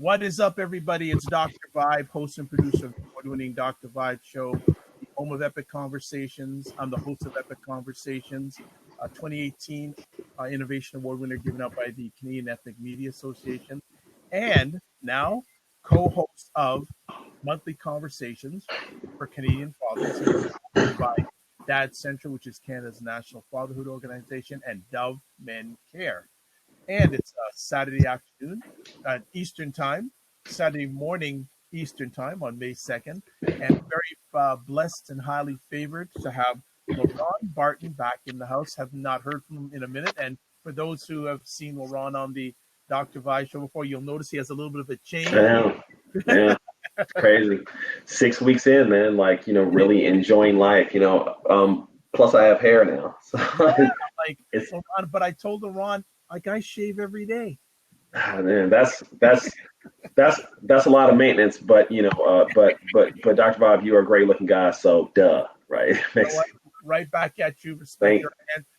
What is up, everybody? It's Dr. Vibe, host and producer of the award-winning Dr. Vibe show, the home of Epic Conversations. I'm the host of Epic Conversations, 2018 Innovation Award winner given out by the Canadian Ethnic Media Association, and now co-host of Monthly Conversations for Canadian Fathers by Dad Central, which is Canada's national fatherhood organization, and Dove Men Care. And it's Saturday afternoon at Eastern Time, Saturday morning Eastern Time on May 2nd. And very blessed and highly favored to have LeRon Barton back in the house. Have not heard from him in a minute. And for those who have seen LeRon on the Dr. Vi show before, you'll notice he has a little bit of a change. Yeah. It's crazy. 6 weeks in, man, like, really enjoying life, plus I have hair now. So it's LeRon, but I told LeRon, like, I shave every day. Man, that's a lot of maintenance, but but Dr. Bob, you are a great looking guy, so right? Right back at you. Respect.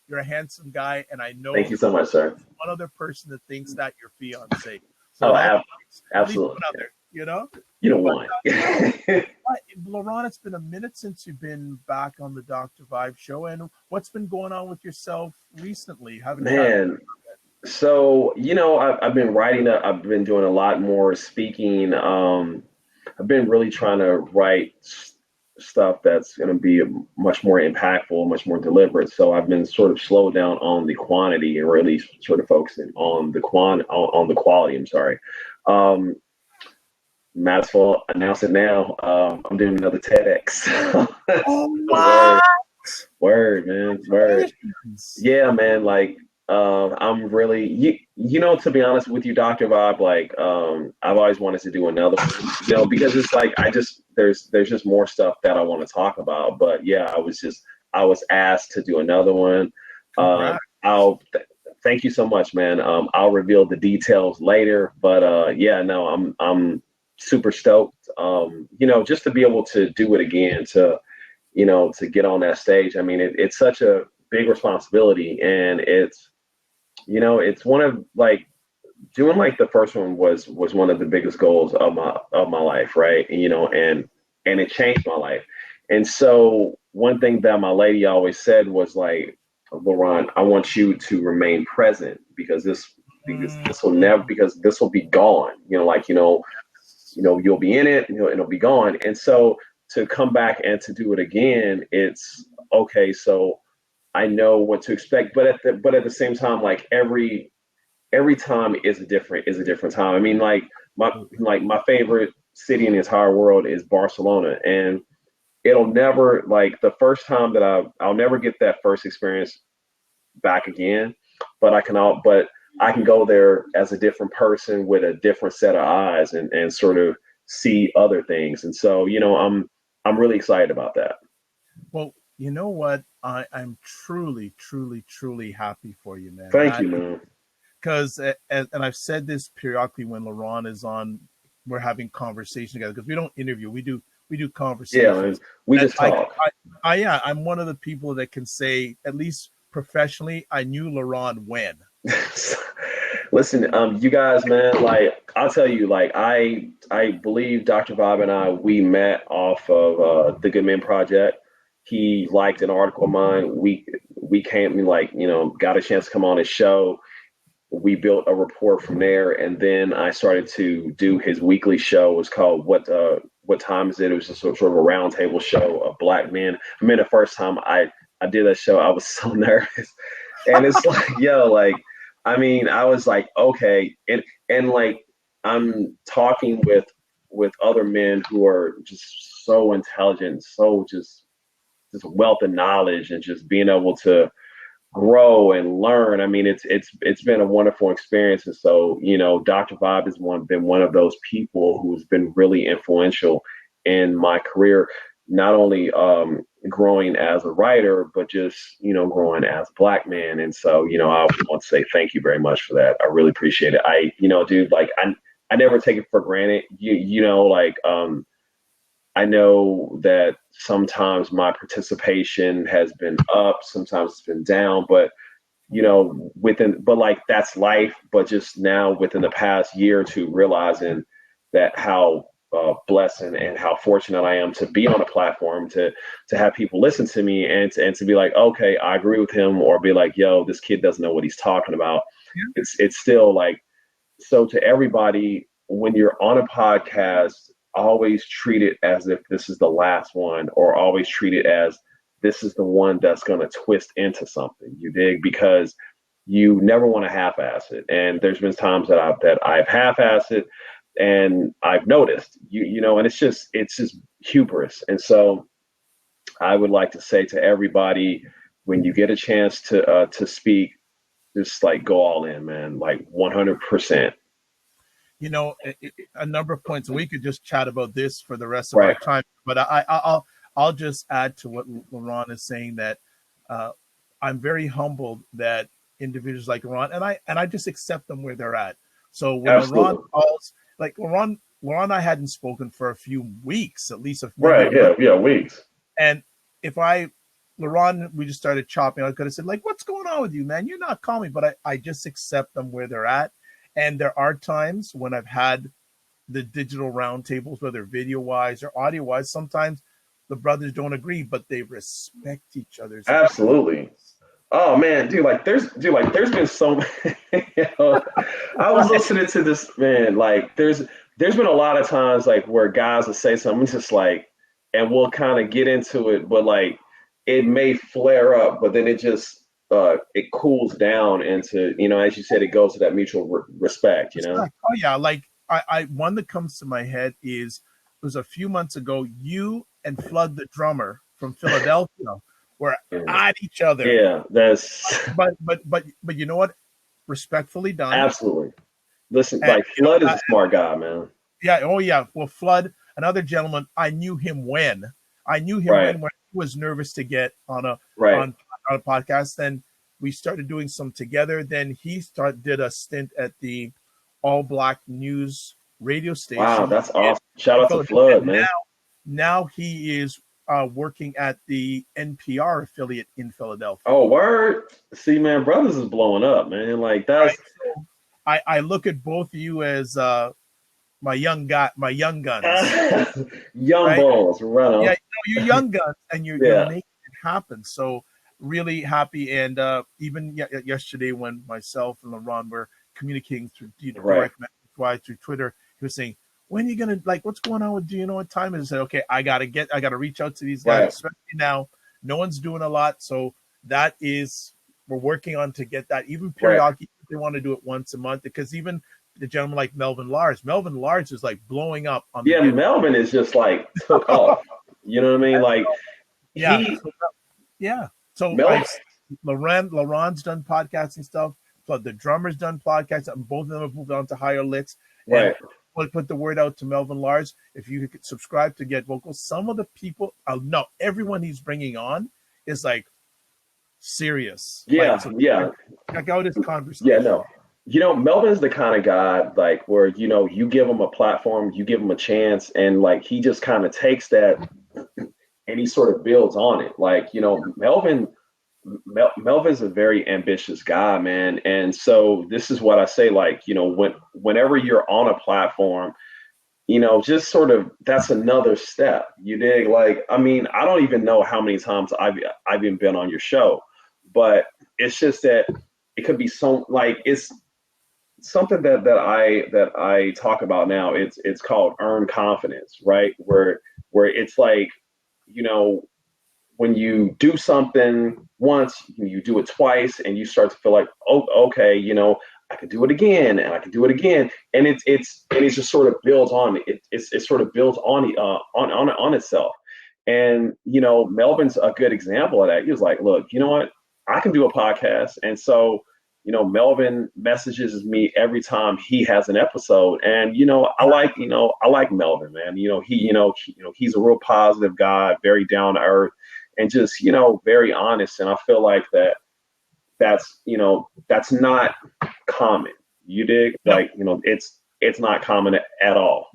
You're a handsome guy, and I know. Thank you so much, sir. One other person that thinks that your fiance. So absolutely. Another, You don't want. LeRon, it's been a minute since you've been back on the Dr. Vibe show, and what's been going on with yourself recently? So, I've been writing, I've been doing a lot more speaking. I've been really trying to write stuff that's going to be much more impactful, much more deliberate. So I've been sort of slowed down on the quantity and really sort of focusing on the quality. I'm sorry. Might as well announce it now. I'm doing another TEDx. Oh, what? Word, man. Word. Yeah, man. Like, I'm really, to be honest with you, Dr. Vibe, like, I've always wanted to do another one, because it's like, there's just more stuff that I want to talk about. But yeah, I was asked to do another one. Thank you so much, man. I'll reveal the details later, but, I'm super stoked, just to be able to do it again, to get on that stage. I mean, it's such a big responsibility, and it's one of, like, doing like the first one was one of the biggest goals of my life, right? And it changed my life. And so one thing that my lady always said was, like, LeRon, I want you to remain present because this will be gone. You'll be in it, and it'll be gone. And so to come back and to do it again, it's okay. So I know what to expect, but at the same time, like, every time is a different time. I mean, like my favorite city in the entire world is Barcelona, and it'll never, like, the first time that I'll never get that first experience back again, but I can go there as a different person with a different set of eyes and sort of see other things. And so, I'm really excited about that. Well, you know what? I'm truly, truly, truly happy for you, man. Thank you, man. Because, and I've said this periodically when LeRon is on, we're having conversation together, because we don't interview, we do conversations. Yeah, man. We just talk. I'm one of the people that can say, at least professionally, I knew LeRon when. Listen, you guys, man, like, I'll tell you, like, I believe Dr. Bob and I, we met off of the Good Men Project. He liked an article of mine. We came, like, got a chance to come on his show. We built a rapport from there, and then I started to do his weekly show. It was called What Time Is It? It was just sort of a roundtable show of Black men. I mean, the first time I did that show, I was so nervous, and it's like, like, I mean, I was like, okay, and like, I'm talking with other men who are just so intelligent, so just wealth of knowledge, and just being able to grow and learn. I mean, it's been a wonderful experience. And so, Dr. Vibe has been one of those people who's been really influential in my career, not only growing as a writer, but just, growing as a Black man. And so, I want to say thank you very much for that. I really appreciate it. Dude, like, I never take it for granted. I know that sometimes my participation has been up, sometimes it's been down, but like, that's life. But just now, within the past year or two, realizing that how blessed and how fortunate I am to be on a platform to have people listen to me and to be like, okay, I agree with him, or be like, yo, this kid doesn't know what he's talking about. Yeah. It's still like, so to everybody, when you're on a podcast, always treat it as if this is the last one, or always treat it as this is the one that's going to twist into something, you dig? Because you never want to half-ass it. And there's been times that I've half-assed it, and I've noticed, and it's just hubris. And so I would like to say to everybody, when you get a chance to speak, just like go all in, man, like 100%. A number of points. We could just chat about this for the rest of our time, but I'll just add to what LeRon is saying, that I'm very humbled that individuals like LeRon, and I just accept them where they're at. So when LeRon calls, like LeRon and I hadn't spoken for a few weeks, at least weeks. And if LeRon, we just started chopping, I could have said, like, what's going on with you, man? You're not calling me, but I just accept them where they're at. And there are times when I've had the digital roundtables, whether video wise or audio wise, sometimes the brothers don't agree, but they respect each other's absolutely opinions. Oh man, there's been so many, I was listening to this, man, like there's been a lot of times like where guys will say something just like, and we'll kind of get into it, but like it may flare up, but then it just it cools down into, as you said, it goes to that mutual respect, Oh yeah, like I one that comes to my head is, it was a few months ago, you and Flood the drummer from Philadelphia were at each other. Yeah, that's but you know what? Respectfully done. Absolutely. Listen, like Flood is a smart guy, man. Yeah. Oh yeah. Well, Flood, another gentleman, I knew him when he was nervous to get on a podcast. Then we started doing some together. Then he did a stint at the All Black News radio station. Wow, that's awesome. Shout out to Flood, man. Now he is working at the NPR affiliate in Philadelphia. Oh, word. See, man, Brothers is blowing up, man. Like that's. Right. So I look at both of you as my young guns. Young balls, run on. Yeah, you're young guns, and you're making it happen. So really happy. And even yesterday, when myself and LeRon were communicating through direct message through Twitter, he was saying, when are you gonna, like, what's going on with, do you know what time it is? I said, okay, I gotta reach out to these guys, especially now. No one's doing a lot, so that is, we're working on to get that even periodically. They want to do it once a month, because even the gentleman like Melvin Lars is like blowing up on the internet. Melvin is just like took off. You know what I mean? Like So LeRon's done podcasting stuff. The drummer's done podcasts, and both of them have moved on to higher licks. Right. We'll put the word out to Melvin Lars. If you could subscribe to Get Vocal, some of the people, everyone he's bringing on is like serious. Yeah, Check out his conversation. Yeah, no. Melvin's the kind of guy like where, you give him a platform, you give him a chance, and like he just kind of takes that and he sort of builds on it. Like, Melvin's a very ambitious guy, man. And so this is what I say, like, whenever you're on a platform, just sort of, that's another step. You dig? Like, I mean, I don't even know how many times I've even been on your show, but it's just that it could be it's something that I talk about now. It's called earned confidence, right? Where it's like, when you do something once, you do it twice, and you start to feel like, oh, okay, I can do it again, and I can do it again, and it just sort of builds on it. It sort of builds on itself. And Melvin's a good example of that. He was like, look, you know what, I can do a podcast, and so Melvin messages me every time he has an episode, and I like Melvin, man. He's a real positive guy, very down to earth, and just very honest. And I feel like that's not common. You dig? Like, it's not common at all.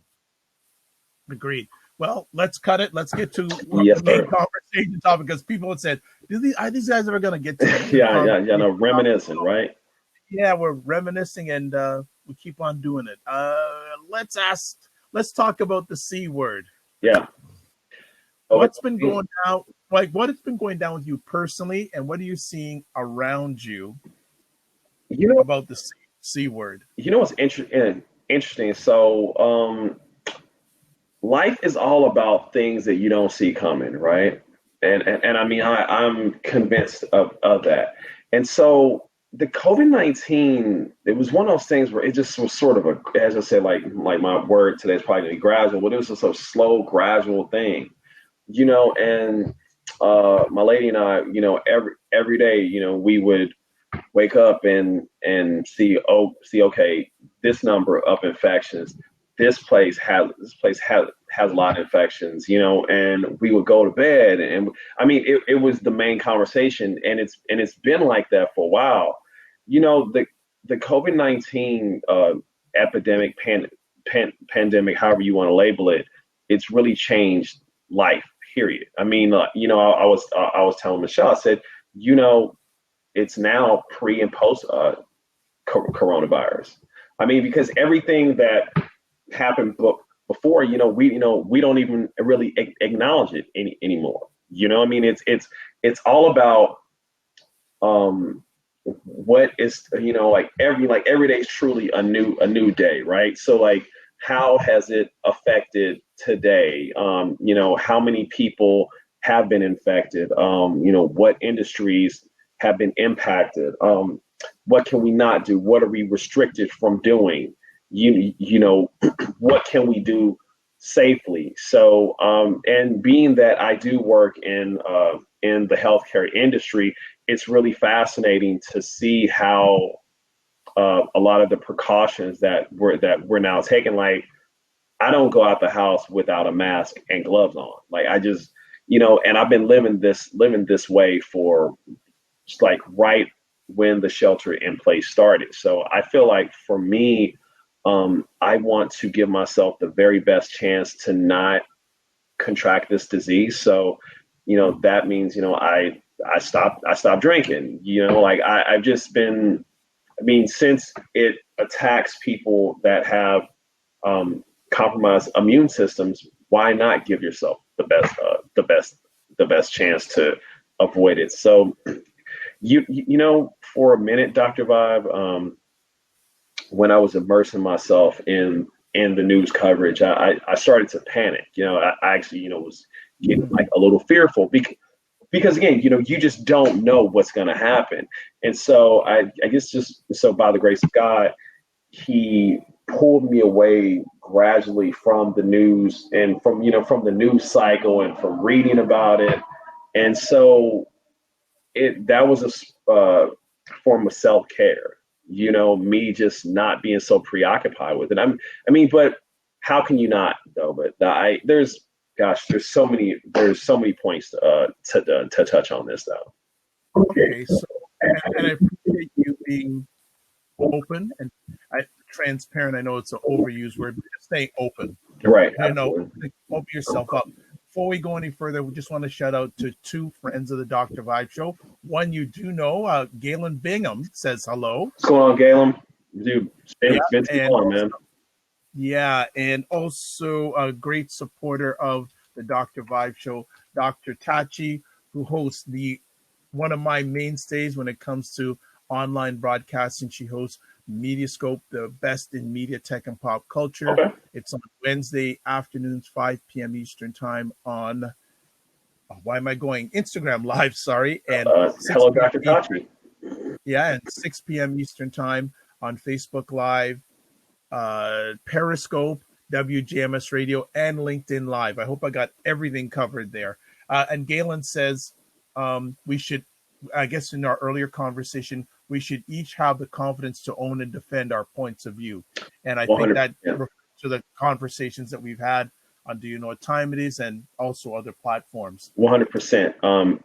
Agreed. Well, let's cut it. Let's get to the main conversation topic, because people have said, are these guys ever going to get to reminiscing, right? Yeah, we're reminiscing, and we keep on doing it. Let's ask let's talk about the C word. Yeah. What's been going down? Like, what has been going down with you personally, and what are you seeing around you? About the C word. What's interesting? So, life is all about things that you don't see coming, right? And I mean, I'm convinced of that. And so the COVID-19, it was one of those things where it just was sort of as I said, like my word today is probably gonna be gradual, but it was just a slow, gradual thing, and my lady and I, every day, we would wake up and see, okay, this number of infections, this place has a lot of infections, and we would go to bed, and I mean it was the main conversation, and it's been like that for a while. The COVID-19 epidemic, pandemic, however you want to label it, it's really changed life, period. I mean, I was telling Michelle, I said, it's now pre and post coronavirus. I mean, because everything that happened before, we don't even really acknowledge it anymore. I mean, it's all about what is, like every day is truly a new day, right? So like, how has it affected today? How many people have been infected? What industries have been impacted? What can we not do? What are we restricted from doing? What can we do safely? So, and being that I do work in the healthcare industry, it's really fascinating to see how a lot of the precautions that we're now taking. Like, I don't go out the house without a mask and gloves on. Like, I just, and I've been living this way for just like right when the shelter in place started. So I feel like for me, I want to give myself the very best chance to not contract this disease. So, that means, I stopped drinking, like I've just been, I mean, since it attacks people that have compromised immune systems, why not give yourself the best chance to avoid it? So, for a minute, Dr. Vibe, when I was immersing myself in the news coverage, I started to panic. I actually, was getting like a little fearful because again, you just don't know what's going to happen. And so I guess just so by the grace of God, he pulled me away gradually from the news and from the news cycle and from reading about it. And so that was a form of self-care, me just not being so preoccupied with it. I mean, but how can you not though? But there's so many points to touch on this though. Okay, so and I appreciate you being open and transparent. I know it's an overused word, but just stay open. Right. Open yourself up. Before we go any further, we just want to shout out to two friends of the Dr. Vibe Show. One you do know, Galen Bingham says hello. What's going on, Galen? Dude, it's been too long, man. Yeah, and also a great supporter of the Dr. Vibe Show, Dr. Tachi, who hosts one of my mainstays when it comes to online broadcasting. She hosts Mediascope, the best in media, tech, and pop culture. Okay. It's on Wednesday afternoons, 5 p.m. Eastern time on, why am I going? Instagram Live, sorry. And hello, Dr. Tachi. Yeah, and 6 p.m. Eastern time on Facebook Live, Periscope, WGMS Radio, and LinkedIn Live. I hope I got everything covered there. And Galen says we should, I guess in our earlier conversation, we should each have the confidence to own and defend our points of view. And I think that refers to the conversations that we've had on Do You Know What Time It Is and also other platforms. 100%.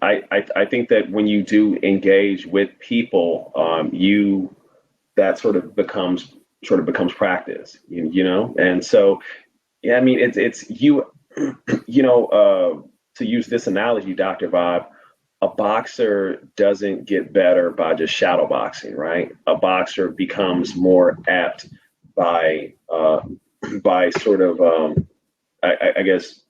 I think that when you do engage with people, that sort of becomes practice, And so, yeah, I mean, it's you, to use this analogy, Dr. Vibe, a boxer doesn't get better by just shadow boxing, right? A boxer becomes more apt by by sort of, I guess,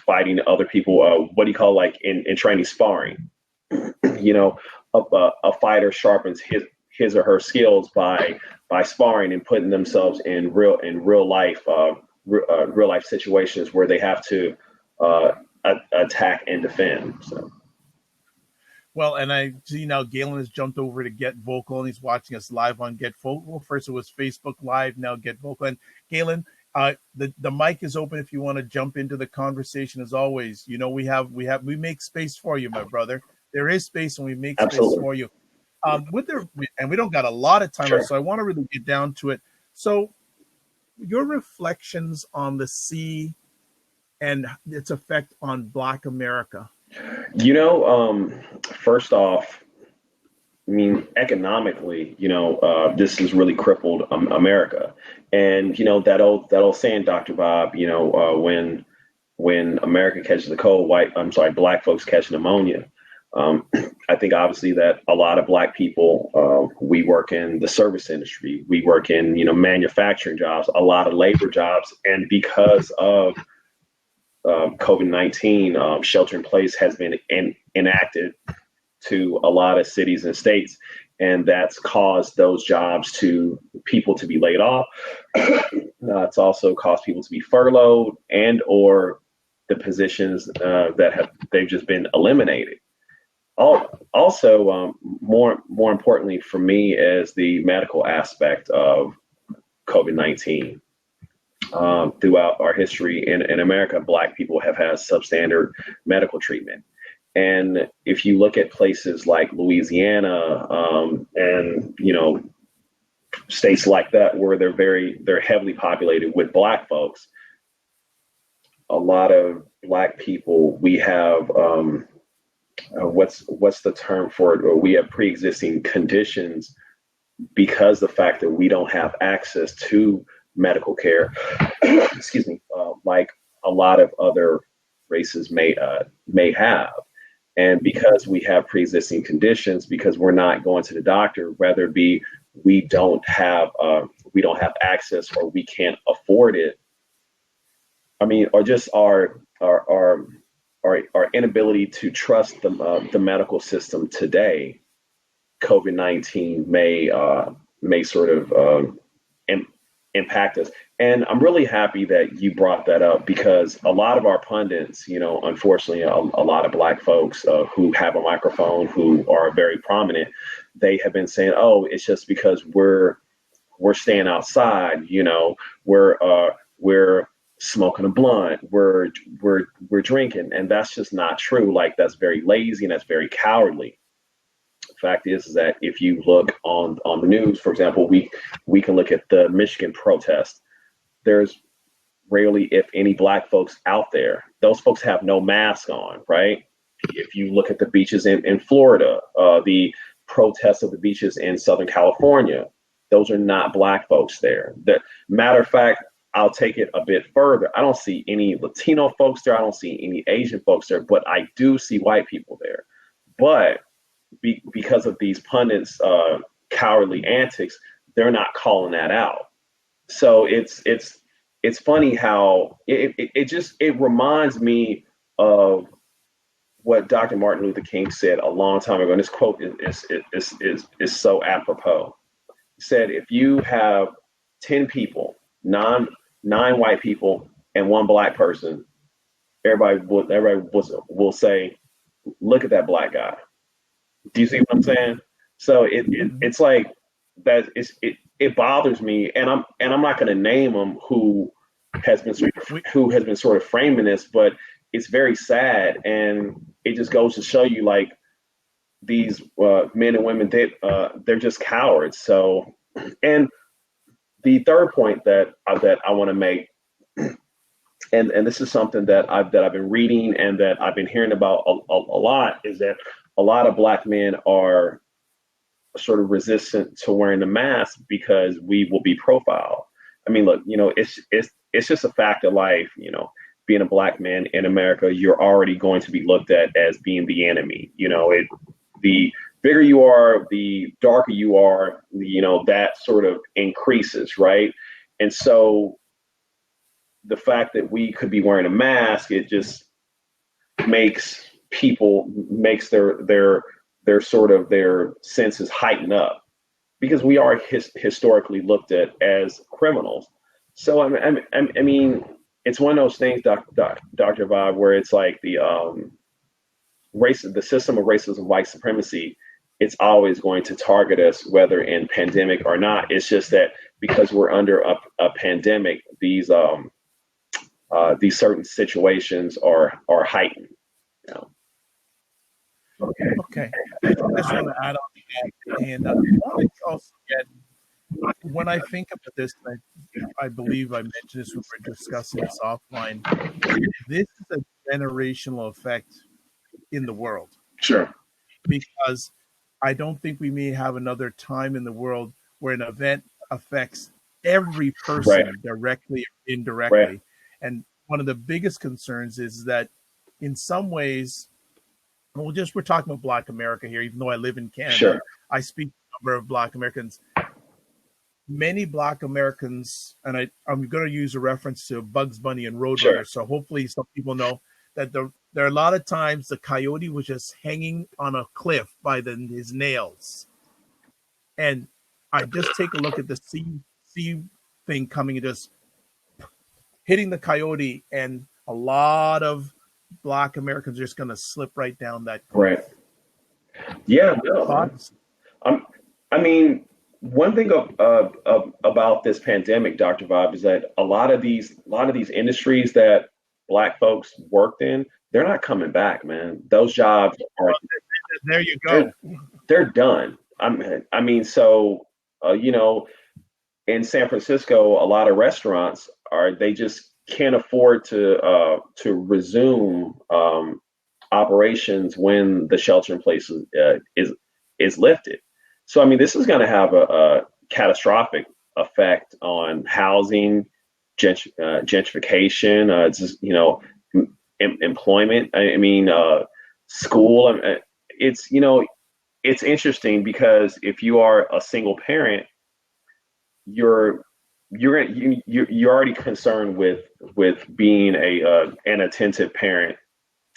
fighting other people. What do you call, like, in training, sparring? A fighter sharpens his or her skills by sparring and putting themselves in real life situations where they have to attack and defend. So. Well, and I see now Galen has jumped over to Get Vocal, and he's watching us live on Get Vocal. First it was Facebook Live, now Get Vocal. And Galen, the mic is open if you want to jump into the conversation. As always, we make space for you, my brother. There is space, and we make Absolutely. space for you. And we don't got a lot of time, Sure. So I want to really get down to it. So, your reflections on the sea and its effect on Black America. First off, I mean, economically, this has really crippled America. And, that old saying, Dr. Bob, when America catches the cold, Black folks catch pneumonia. I think obviously that a lot of Black people, we work in the service industry, we work in, manufacturing jobs, a lot of labor jobs. And because of COVID-19, shelter in place has been enacted to a lot of cities and states, and that's caused those people to be laid off. It's also caused people to be furloughed and or the positions they've just been eliminated. Also, more importantly for me is the medical aspect of COVID-19. Throughout our history in America, Black people have had substandard medical treatment. And if you look at places like Louisiana and, states like that where they're heavily populated with Black folks, a lot of Black people, we have, what's the term for it? Or we have pre-existing conditions because the fact that we don't have access to medical care, excuse me, like a lot of other races may have. And because we have pre-existing conditions, because we're not going to the doctor, whether it be we don't have access or we can't afford it. I mean, or just our inability to trust the medical system today. COVID-19 may sort of impact us. And I'm really happy that you brought that up, because a lot of our pundits, unfortunately, a lot of Black folks who have a microphone, who are very prominent, they have been saying, oh, it's just because we're staying outside, we're smoking a blunt, we're drinking. And that's just not true. Like, that's very lazy and that's very cowardly. Fact is that if you look on the news, for example, we can look at the Michigan protest. There's rarely, if any, Black folks out there. Those folks have no mask on, right? If you look at the beaches in Florida, the protests of the beaches in Southern California, those are not Black folks there. Matter of fact, I'll take it a bit further. I don't see any Latino folks there. I don't see any Asian folks there, but I do see white people there. But because of these pundits' cowardly antics, they're not calling that out. So it's funny how it reminds me of what Dr. Martin Luther King said a long time ago. And this quote is so apropos. He said, if you have 10 people, nine white people and one Black person, everybody will say, look at that Black guy. Do you see what I'm saying? So it's like that. It bothers me, and I'm not going to name them who has been sort of framing this, but it's very sad, and it just goes to show you, like, these men and women, they're just cowards. So, and the third point that I want to make, and this is something that I've been reading and that I've been hearing about a lot, is that a lot of Black men are sort of resistant to wearing the mask because we will be profiled. I mean, look, it's just a fact of life. Being a Black man in America, you're already going to be looked at as being the enemy. The bigger you are, the darker you are, that sort of increases, right? And so the fact that we could be wearing a mask, it just makes their sort of their senses heighten up, because we are historically looked at as criminals. So I mean, it's one of those things, Dr. Vibe, where it's like the system of racism, white supremacy. It's always going to target us, whether in pandemic or not. It's just that because we're under a pandemic, these certain situations are heightened. You know? Okay. I just want to add on to that. And I want to also get, when I think about this, I believe I mentioned this when we were discussing this offline, this is a generational effect in the world. Sure. Because I don't think we may have another time in the world where an event affects every person directly or indirectly. Right. And one of the biggest concerns is that in some ways, we're talking about Black America here, even though I live in Canada. Sure. I speak to a number of Black Americans. Many Black Americans, and I'm going to use a reference to Bugs Bunny and Roadrunner, sure. So hopefully some people know that there are a lot of times the coyote was just hanging on a cliff by his nails. And I just take a look at the sea thing coming and just hitting the coyote, and a lot of Black Americans are just going to slip right down that cliff. Right. Yeah. No. I mean, one thing about this pandemic, Dr. Vibe, is that a lot of these industries that Black folks worked in, they're not coming back, man. Those jobs are. There you go. They're done. I mean, so in San Francisco, a lot of restaurants they just can't afford to resume operations when the shelter in place is lifted. So I mean, this is going to have a catastrophic effect on housing, gentrification, just, employment. I mean, school. It's interesting because if you are a single parent, you're already concerned with being an attentive parent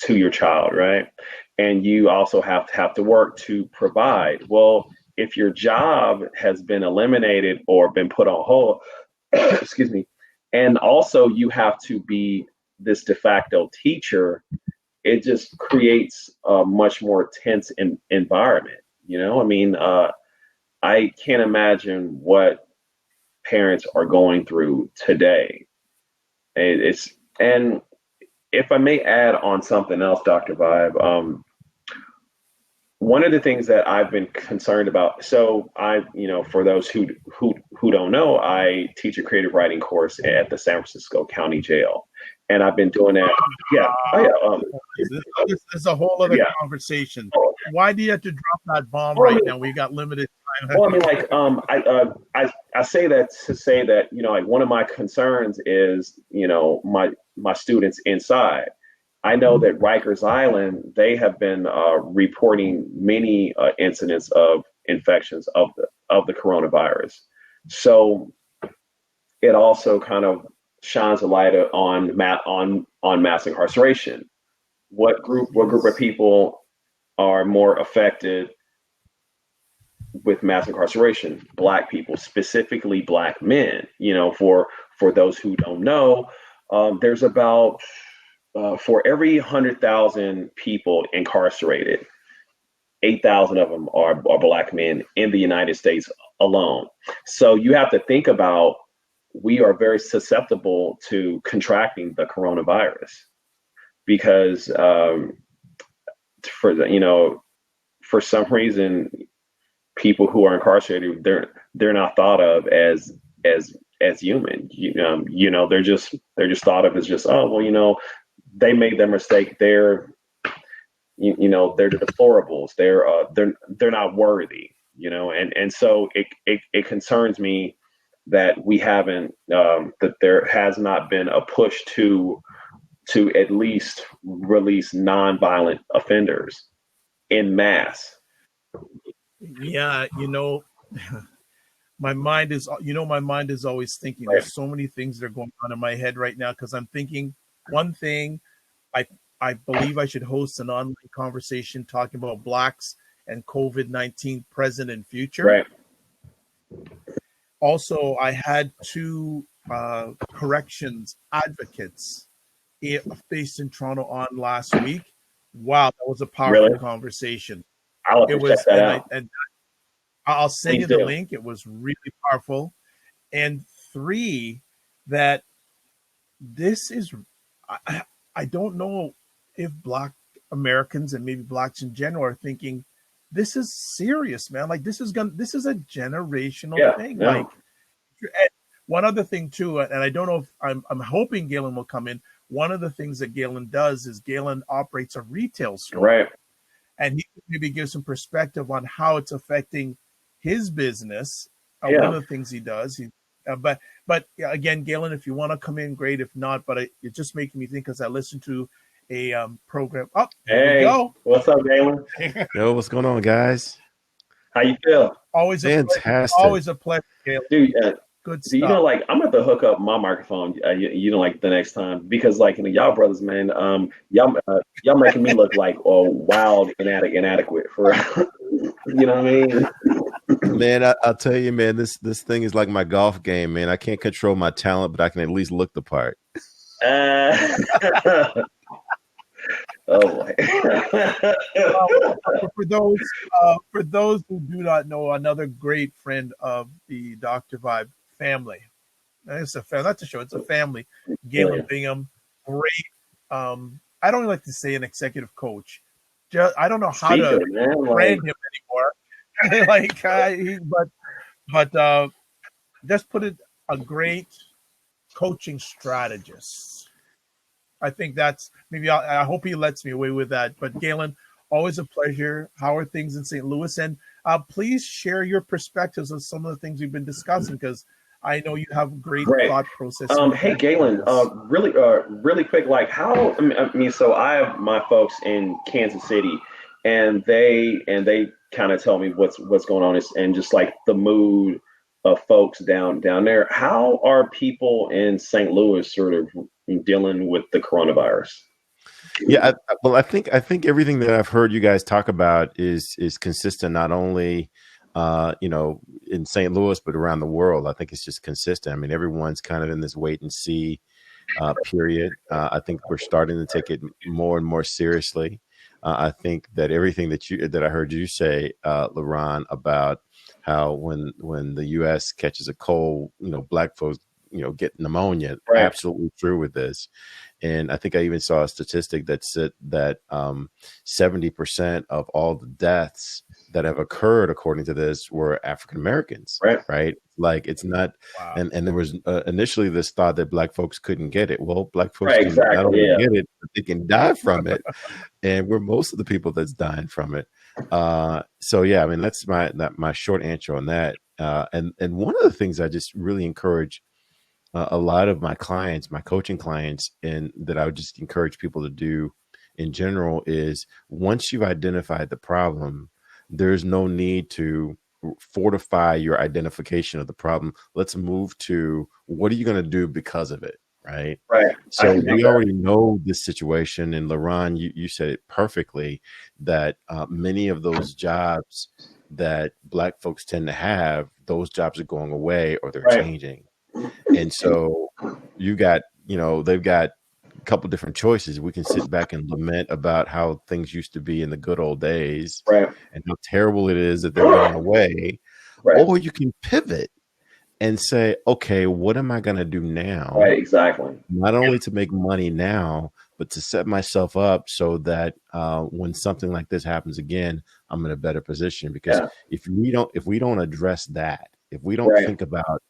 to your child, right? And you also have to work to provide. Well, if your job has been eliminated or been put on hold, excuse me, and also you have to be this de facto teacher, it just creates a much more tense environment. I mean, I can't imagine what parents are going through today. And if I may add on something else, Dr. Vibe, one of the things that I've been concerned about, so for those who don't know, I teach a creative writing course at the San Francisco County Jail, and I've been doing that. This is a whole other conversation. Why do you have to drop that bomb right now? We got limited time. Well, I mean, I say that to say that one of my concerns is my students inside. I know that Rikers Island, they have been reporting many incidents of infections of the coronavirus. So it also kind of shines a light on mass incarceration. What group of people are more affected with mass incarceration? Black people, specifically Black men. For those who don't know, there's about for every 100,000 people incarcerated, 8,000 of them are Black men in the United States alone. So you have to think about, we are very susceptible to contracting the coronavirus because for some reason, people who are incarcerated, they're not thought of as human. They're just thought of as just, they made their mistake. They're the deplorables. They're not worthy. And so it concerns me that we haven't that there has not been a push to at least release nonviolent offenders en masse. Yeah, my mind is, my mind is always thinking. Right. There's so many things that are going on in my head right now because I'm thinking one thing. I I believe I should host an online conversation talking about Blacks and COVID-19 present and future. Right. Also, I had two corrections advocates based in Toronto on last week. Wow, that was a powerful Really? conversation. I'll have It to check was, that and out. I'll send Please you the do. link. It was really powerful. And three, that this is, I don't know if Black Americans and maybe Blacks in general are thinking this is serious, man. Like this is a generational Yeah. thing. No. Like, and one other thing too, and I don't know if I'm hoping Galen will come in. One of the things that Galen does is Galen operates a retail store, Right. and he can maybe give some perspective on how it's affecting his business. Yeah. One of the things he does, but yeah, again, Galen, if you want to come in, great. If not, but it's just making me think because I listened to a program. Oh, there we go. What's up, Galen? Yo, what's going on, guys? How you feel? Always Fantastic. always a pleasure, Galen. Dude, Good so, stuff. like I'm gonna have to hook up my microphone, like the next time because like y'all brothers, man, y'all making me look like wild and inadequate for, you know what I mean? Man, I'll tell you, man, this thing is like my golf game, man. I can't control my talent, but I can at least look the part. Oh boy. For those who do not know, another great friend of the Dr. Vibe family. It's a family, not the show. It's a family. Galen Bingham, great. I don't like to say an executive coach. I don't know how to brand him anymore. but just put it a great coaching strategist. I think that's maybe. I hope he lets me away with that. But Galen, always a pleasure. How are things in St. Louis? And please share your perspectives of some of the things we've been discussing because I know you have great thought process. Hey, Galen, really quick, like how? I mean, so I have my folks in Kansas City, and they kind of tell me what's going on and just like the mood of folks down there. How are people in St. Louis sort of dealing with the coronavirus? Yeah, I think everything that I've heard you guys talk about is consistent, not only in St. Louis but around the world. I think it's just consistent. I mean, everyone's kind of in this wait and see period. I think we're starting to take it more and more seriously. I think that everything that I heard you say, LeRon, about how when the U.S. catches a cold, Black folks, get pneumonia. Right. Absolutely true with this. And I think I even saw a statistic that said that 70% of all the deaths that have occurred, according to this, were African Americans. Right. Like it's not. Wow. And there was initially this thought that Black folks couldn't get it. Well, Black folks can not only get it, but they can die from it. And we're most of the people that's dying from it. So yeah, I mean that's my short answer on that. And one of the things I just really encourage a lot of my clients, my coaching clients, and that I would just encourage people to do in general is once you've identified the problem, there's no need to fortify your identification of the problem. Let's move to what are you going to do because of it? Right. So we already know this situation. And LeRon, you said it perfectly that many of those jobs that Black folks tend to have, those jobs are going away or they're changing. And so they've got a couple different choices. We can sit back and lament about how things used to be in the good old days and how terrible it is that they're going away. Or you can pivot and say, okay, what am I going to do now? Right, exactly. Not only to make money now, but to set myself up so that when something like this happens again, I'm in a better position. Because if we don't address that, if we don't think about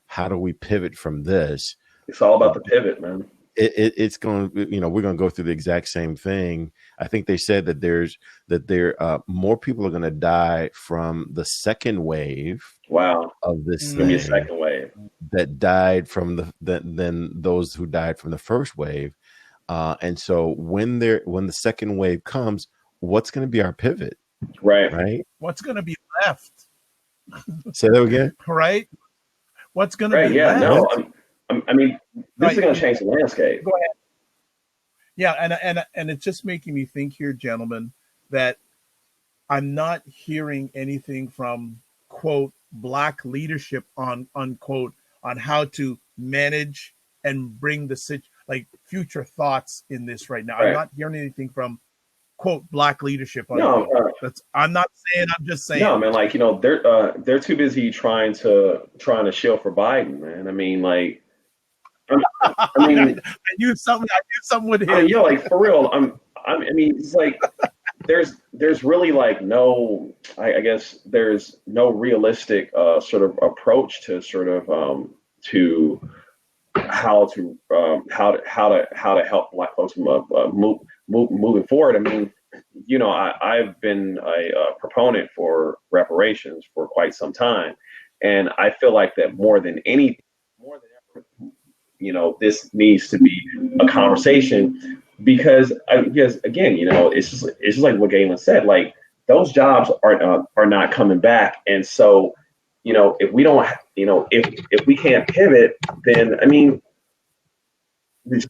how do we pivot from this? It's all about the pivot, man. It's going, we're going to go through the exact same thing. I think they said that there more people are going to die from the second wave. Wow. Of this thing, second wave that died from than those who died from the first wave. And so when the second wave comes, what's going to be our pivot? Right. What's going to be left? Say that again. Right? What's going to Right. be Yeah. left? No. I mean, this is going to change the landscape. Go ahead. Yeah, and it's just making me think here, gentlemen, that I'm not hearing anything from quote Black leadership on unquote on how to manage and bring the like future thoughts in this right now. Right. I'm not hearing anything from quote Black leadership. No, that's I'm not saying. I'm just saying. No, man. Like they're too busy trying to shield for Biden, man. I mean, like, I mean, I knew something would hit. Yeah, like for real. I mean, it's like there's really like no. I guess there's no realistic sort of approach to sort of to how to help Black folks moving forward. I mean, you know, I've been a proponent for reparations for quite some time, and I feel like that more than ever, you know, this needs to be a conversation because again, you know, it's just like what Galen said, like those jobs are not coming back, and so, you know, if we don't, you know, if we can't pivot, then I mean, we're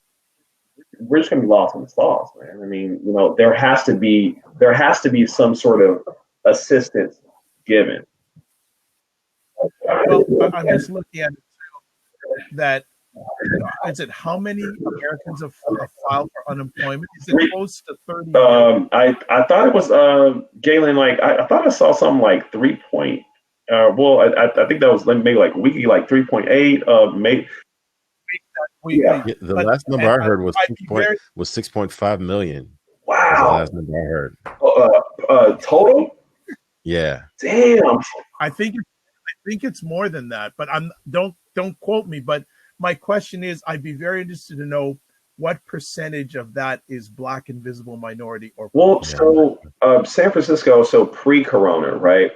just gonna be lost in the sauce, man. I mean, you know, there has to be some sort of assistance given. Well, I'm just looking at it that. Is it how many Americans have filed for unemployment? Is it close to 30 million? I thought it was Galen. Like I thought I saw something like 3 point. Well, I think that was maybe like weekly, like 3.8. Maybe. Yeah. The last number I heard was 6.5 million. Wow. The last number I heard. Total. Yeah. Damn. I think it's more than that, but don't quote me. But my question is, I'd be very interested to know what percentage of that is Black and visible minority or. Well, so San Francisco, so pre-corona, right?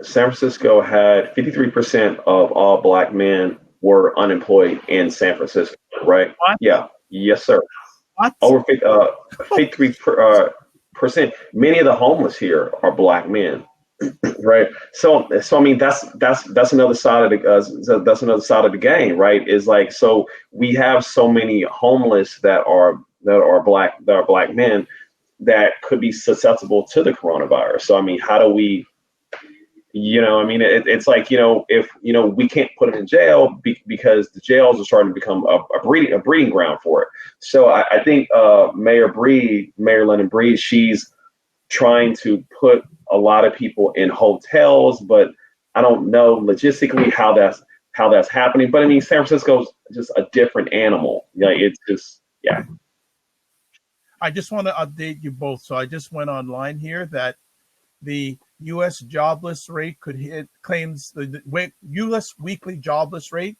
San Francisco had 53% of all Black men were unemployed in San Francisco, right? What? Yeah. Yes, sir. What? Over 53%. Many of the homeless here are Black men. Right. So I mean that's another side of the game, right? Is like, so we have so many homeless that are Black men that could be susceptible to the coronavirus. So I mean, how do we, you know, I mean, it's like, you know, if, you know, we can't put them in jail because the jails are starting to become a breeding ground for it. So I think Mayor London Breed, she's trying to put a lot of people in hotels, but I don't know logistically how that's happening. But I mean, San Francisco's just a different animal. Like, it's just, yeah. I just want to update you both. So I just went online here that the U.S. jobless rate claims the U.S. weekly jobless rate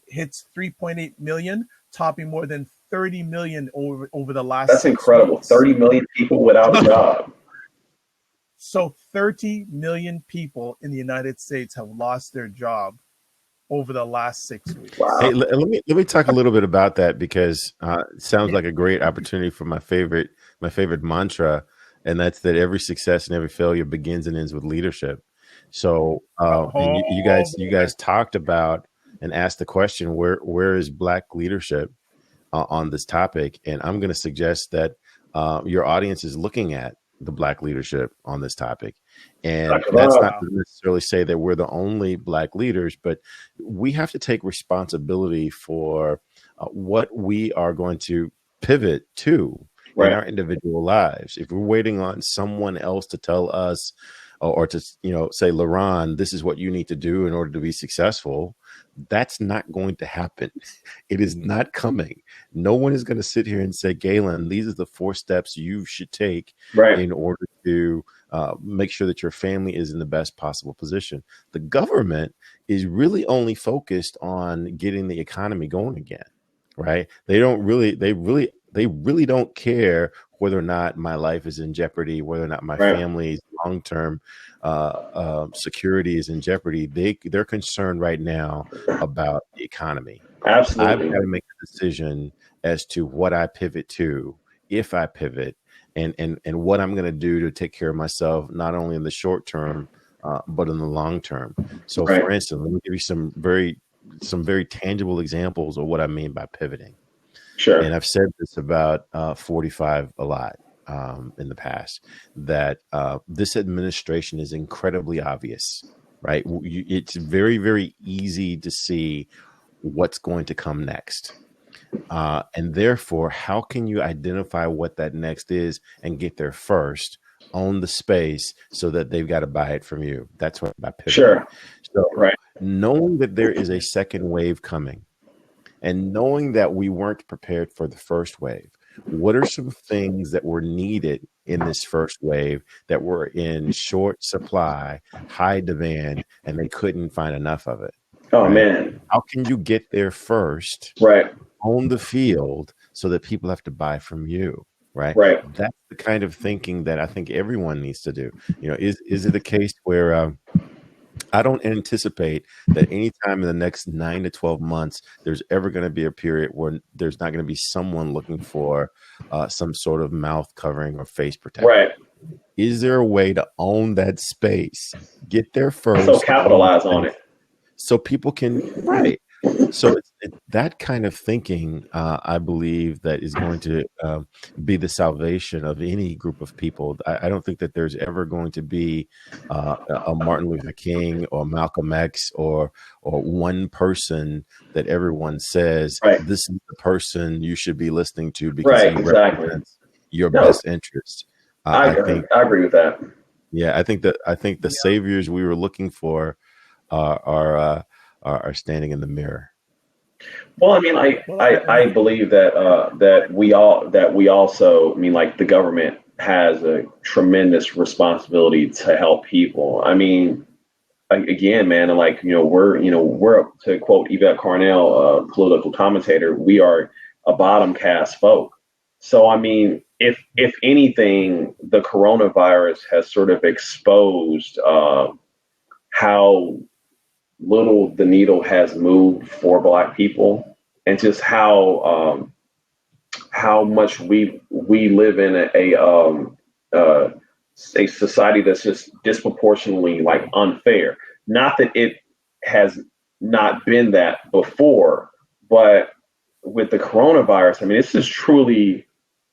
hits 3.8 million, topping more than 30 million over the last. That's incredible. Weeks. 30 million people without a job. So 30 million people in the United States have lost their job over the last 6 weeks. Wow. Hey, let me talk a little bit about that, because it sounds like a great opportunity for my favorite mantra, and that's that every success and every failure begins and ends with leadership. So you guys talked about and asked the question, where is Black leadership on this topic? And I'm going to suggest that your audience is looking at the Black leadership on this topic. And that's not to necessarily say that we're the only Black leaders, but we have to take responsibility for what we are going to pivot to in our individual lives. If we're waiting on someone else to tell us or to, you know, say, LeRon, this is what you need to do in order to be successful, that's not going to happen. It is not coming. No one is going to sit here and say, Galen, these are the 4 steps you should take in order to make sure that your family is in the best possible position. The government is really only focused on getting the economy going again, right? They really don't care whether or not my life is in jeopardy, whether or not my family's long-term security is in jeopardy. They're concerned right now about the economy. Absolutely. I've got to make a decision as to what I pivot to, if I pivot, and what I'm going to do to take care of myself, not only in the short term, but in the long term. So, Right. for instance, let me give you some very tangible examples of what I mean by pivoting. Sure. And I've said this about 45 a lot in the past, that this administration is incredibly obvious, right? It's very, very easy to see what's going to come next. And therefore, how can you identify what that next is and get there first, own the space so that they've got to buy it from you? That's what by pivoting. Sure. So Right. knowing that there is a second wave coming, and knowing that we weren't prepared for the first wave, what are some things that were needed in this first wave that were in short supply, high demand, and they couldn't find enough of it? Oh, right? man. How can you get there first, Right. on the field, so that people have to buy from you? Right. Right. That's the kind of thinking that I think everyone needs to do. Is it a case where I don't anticipate that anytime in the next 9 to 12 months, there's ever going to be a period where there's not going to be someone looking for some sort of mouth covering or face protector. Right. Is there a way to own that space, get there first, So capitalize on it, so people can, right? So it's that kind of thinking, I believe, that is going to be the salvation of any group of people. I don't think that there's ever going to be a Martin Luther King or Malcolm X or one person that everyone says, Right. this is the person you should be listening to because Right. he Exactly. represents your No. best interest. I agree with that. Yeah, I think the saviors we were looking for are standing in the mirror. Well, I mean, I believe that we also, I mean, like, the government has a tremendous responsibility to help people. I mean, again, man, and like, we're to quote Yvette Carnell, a political commentator, we are a bottom caste folk. So, I mean, if anything, the coronavirus has sort of exposed how little the needle has moved for Black people, and just how much we live in a society that's just disproportionately, like, unfair. Not that it has not been that before, but with the coronavirus, I mean, this is truly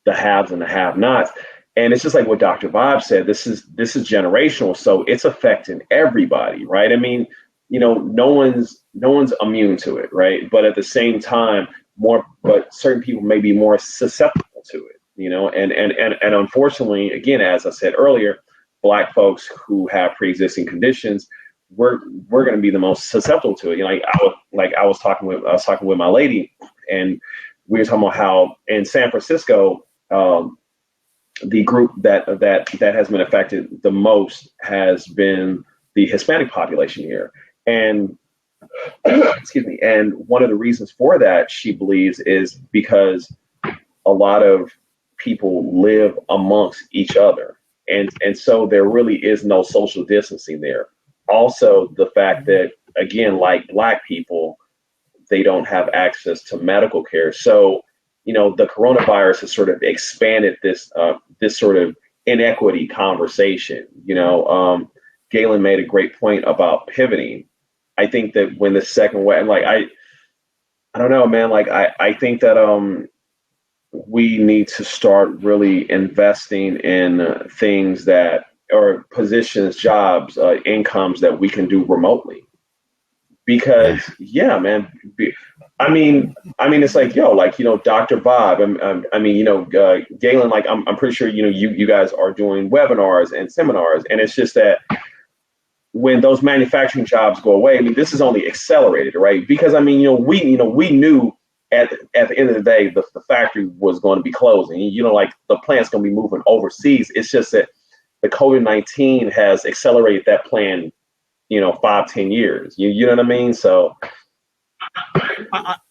the haves and the have-nots. And it's just like what Dr. Vibe said, this is generational. So it's affecting everybody, right? I mean, no one's immune to it, right? But at the same time, but certain people may be more susceptible to it, and unfortunately, again, as I said earlier, Black folks who have pre-existing conditions, we're going to be the most susceptible to it. I was talking with my lady, and we were talking about how in San Francisco, the group that has been affected the most has been the Hispanic population here. And excuse me. And one of the reasons for that, she believes, is because a lot of people live amongst each other. And so there really is no social distancing there. Also, the fact that, again, like Black people, they don't have access to medical care. So, the coronavirus has sort of expanded this sort of inequity conversation. Galen made a great point about pivoting. I think that when the second wave, like, I don't know, man, like, I think that we need to start really investing in things that, or positions, jobs, incomes that we can do remotely. Because, yeah, man, I mean, it's like, Dr. Bob, Galen, like, I'm pretty sure, you guys are doing webinars and seminars, and it's just that when those manufacturing jobs go away, I mean, this is only accelerated, right? Because, I mean, we knew at the end of the day, the factory was going to be closing. Like, the plant's going to be moving overseas. It's just that the COVID-19 has accelerated that plan, 5-10 years. You know what I mean? So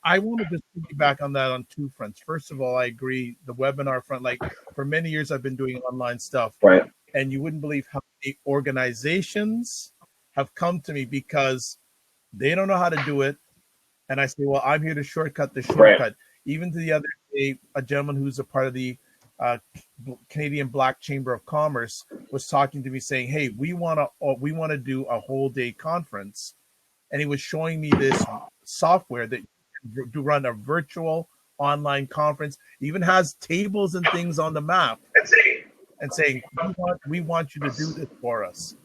I want to just piggyback on that on two fronts. First of all, I agree. The webinar front, like, for many years, I've been doing online stuff, right. And you wouldn't believe how many organizations have come to me because they don't know how to do it. And I say, well, I'm here to shortcut the shortcut. Right. Even to the other day, a gentleman who's a part of the Canadian Black Chamber of Commerce was talking to me saying, "Hey, we want to do a whole day conference," and he was showing me this software that to run a virtual online conference. It even has tables and things on the map, and saying, "We want you to do this for us."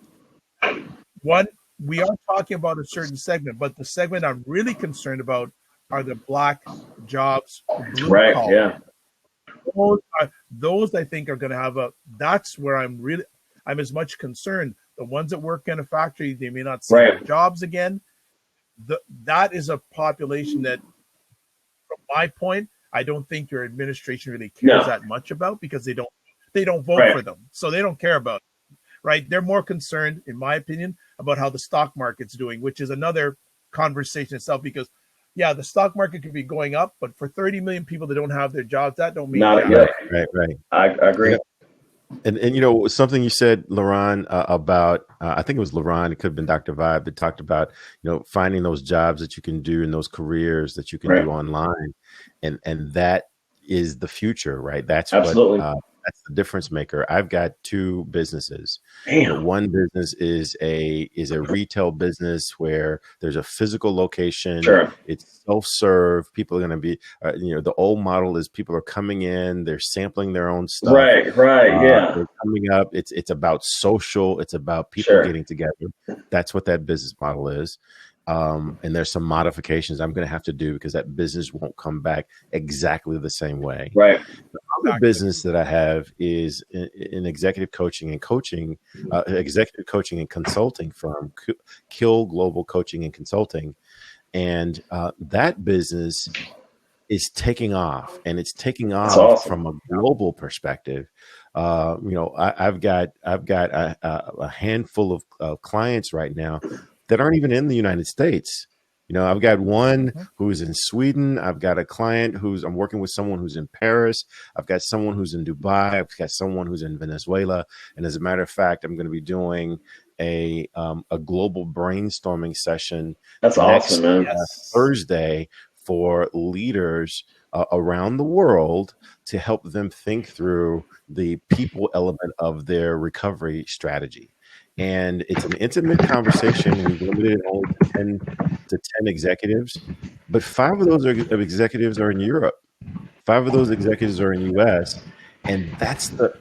One, we are talking about a certain segment, but the segment I'm really concerned about are the Black jobs, blue collar. Yeah. Those I think are going to have that's where I'm as much concerned. The ones that work in a factory, they may not see their jobs again. That is a population that, from my point, I don't think your administration really cares that much about, because they don't vote for them. So they don't care about it, right? They're more concerned, in my opinion, about how the stock market's doing, which is another conversation itself, because the stock market could be going up, but for 30 million people that don't have their jobs, that don't mean right. I agree. And something you said, LeRon, about I think it was LeRon, it could have been Dr. Vibe, that talked about finding those jobs that you can do and those careers that you can do online, and that is the future, right? That's absolutely that's the difference maker. I've got two businesses. Damn. One business is a retail business where there's a physical location. Sure. It's self-serve. People are going to be, the old model is people are coming in, they're sampling their own stuff. Right. Yeah. They're coming up. It's about social. It's about people getting together. That's what that business model is. And there's some modifications I'm going to have to do, because that business won't come back exactly the same way. Right. The other business that I have is in executive coaching and executive coaching and consulting firm, Kill Global Coaching and Consulting. And that business is taking off, and it's taking off from a global perspective. I've got a handful of clients right now that aren't even in the United States. I've got one who's in Sweden. I've got a client I'm working with someone who's in Paris. I've got someone who's in Dubai. I've got someone who's in Venezuela. And as a matter of fact, I'm going to be doing a global brainstorming session. That's awesome, man. Thursday, for leaders around the world, to help them think through the people element of their recovery strategy. And it's an intimate conversation. We've limited it only to 10 executives, but 5 of those executives are in Europe. 5 of those executives are in US. And that's the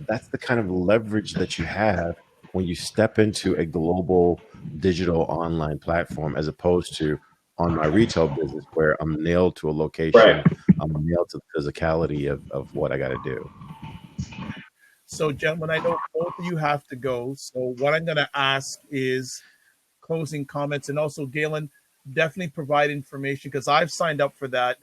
kind of leverage that you have when you step into a global digital online platform, as opposed to on my retail business, where I'm nailed to a location. I'm nailed to the physicality of what I got to do. So, gentlemen, I know both of you have to go. So what I'm going to ask is closing comments. And also, Galen, definitely provide information, because I've signed up for that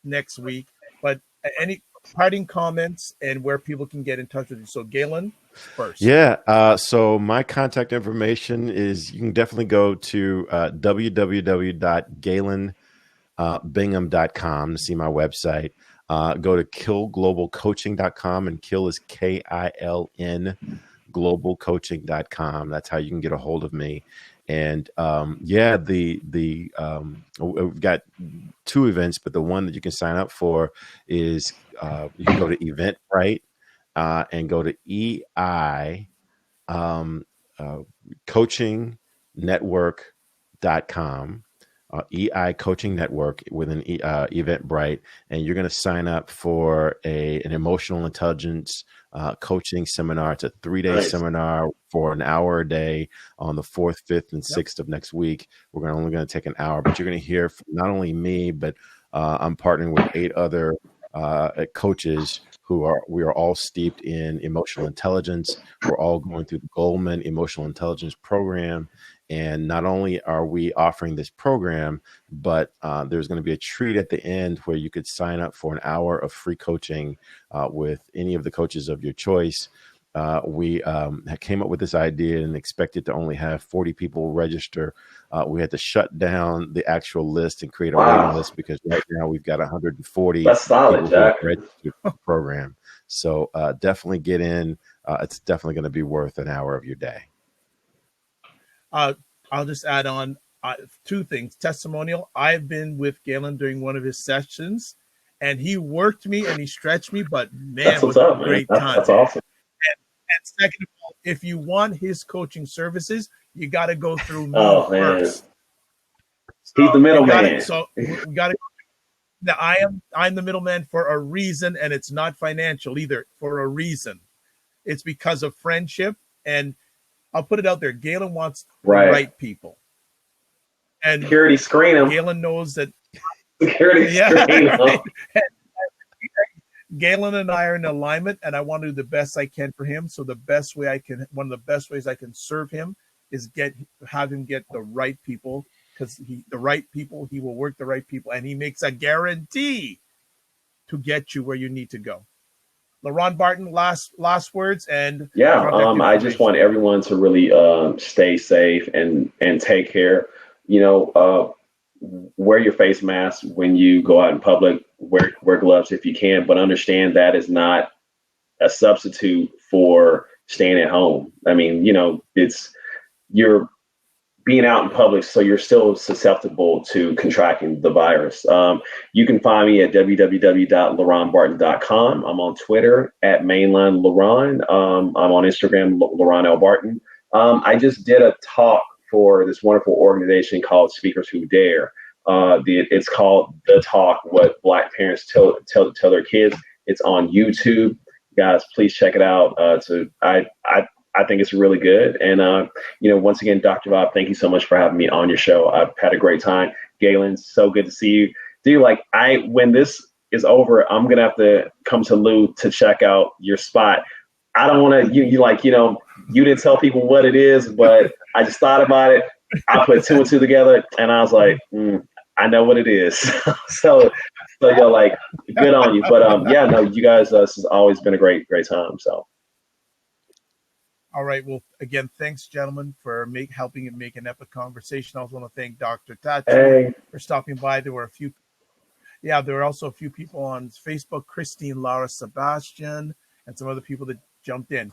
next week. But any parting comments and where people can get in touch with you. So, Galen, first. Yeah. So my contact information is, you can definitely go to www.galenbingham.com to see my website. Go to killglobalcoaching.com, and Kill is KILN, globalcoaching.com. That's how you can get a hold of me. And we've got 2 events, but the one that you can sign up for is you can go to Eventbrite and go to EI coachingnetwork.com. EI Coaching Network with an Eventbrite, and you're going to sign up for an emotional intelligence coaching seminar. It's a 3-day seminar for an hour a day on the 4th, 5th, and 6th of next week. We're only going to take an hour, but you're going to hear from not only me, but I'm partnering with 8 other coaches we are all steeped in emotional intelligence. We're all going through the Goldman Emotional Intelligence Program. And not only are we offering this program, but there's going to be a treat at the end where you could sign up for an hour of free coaching with any of the coaches of your choice. We came up with this idea and expected to only have 40 people register. We had to shut down the actual list and create a waiting list, because right now we've got 140 That's solid, Jack. registered for the program. So definitely get in. It's definitely going to be worth an hour of your day. I'll just add on 2 things. Testimonial. I've been with Galen during one of his sessions, and he worked me and he stretched me, but man, That's was what's up, a man. great time. That's awesome. And second of all, if you want his coaching services, you got to go through me first. So he's the middleman. So we got to. Now I'm the middleman for a reason, and it's not financial either. For a reason, it's because of friendship, and I'll put it out there. Galen wants the right people, and security screen him. Galen knows that. Security screen him. Galen and I are in alignment, and I want to do the best I can for him. So one of the best ways I can serve him is have him get the right people. Because he will work the right people, and he makes a guarantee to get you where you need to go. LeRon, Barton, last words, and I just want everyone to really stay safe and take care. Wear your face mask when you go out in public. Wear gloves if you can, but understand that is not a substitute for staying at home. I mean, you're being out in public, so you're still susceptible to contracting the virus. You can find me at www.leronbarton.com. I'm on Twitter at mainline LeRon. I'm on Instagram, LeRon L. Barton. I just did a talk for this wonderful organization called Speakers Who Dare. It's called The Talk, What Black Parents Tell Their Kids. It's on YouTube. Guys, please check it out. I think it's really good. And, once again, Dr. Bob, thank you so much for having me on your show. I've had a great time. Galen, so good to see you. Dude, when this is over, I'm going to have to come to Lou to check out your spot. I don't want to, you didn't tell people what it is, but I just thought about it. I put two and two together and I was like, I know what it is. so you're good on you. But you guys, this has always been a great time. So. All right. Well, again, thanks, gentlemen, for helping and make an epic conversation. I also want to thank Dr. Tachi for stopping by. There were also a few people on Facebook, Christine, Laura, Sebastian, and some other people that jumped in.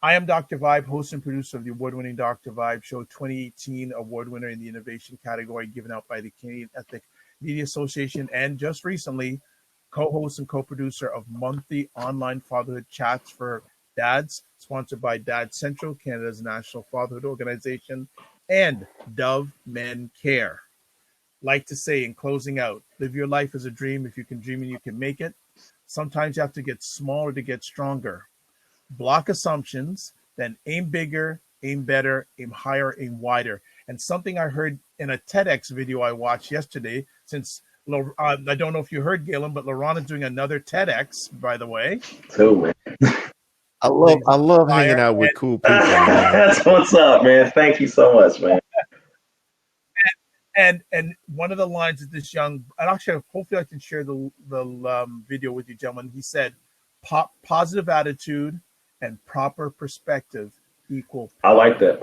I am Dr. Vibe, host and producer of the award-winning Dr. Vibe Show, 2018 award winner in the innovation category given out by the Canadian Ethnic Media Association, and just recently, co-host and co-producer of monthly online fatherhood chats for dads, sponsored by Dad Central, Canada's national fatherhood organization, and Dove Men Care. Like to say in closing out, live your life as a dream. If you can dream and you can make it. Sometimes you have to get smaller to get stronger. Block assumptions, then aim bigger, aim better, aim higher, aim wider. And something I heard in a TEDx video I watched yesterday, since I don't know if you heard, Galen, but LeRon is doing another TEDx, by the way. Cool, man. I love hanging out with cool people, man. That's what's up, man. Thank you so much, man. And one of the lines that this young, and actually, hopefully I can share the video with you, gentlemen. He said, positive attitude and proper perspective equal power. I like that.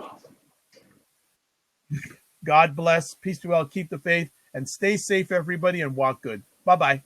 God bless. Peace be well. Keep the faith and stay safe, everybody, and walk good. Bye-bye.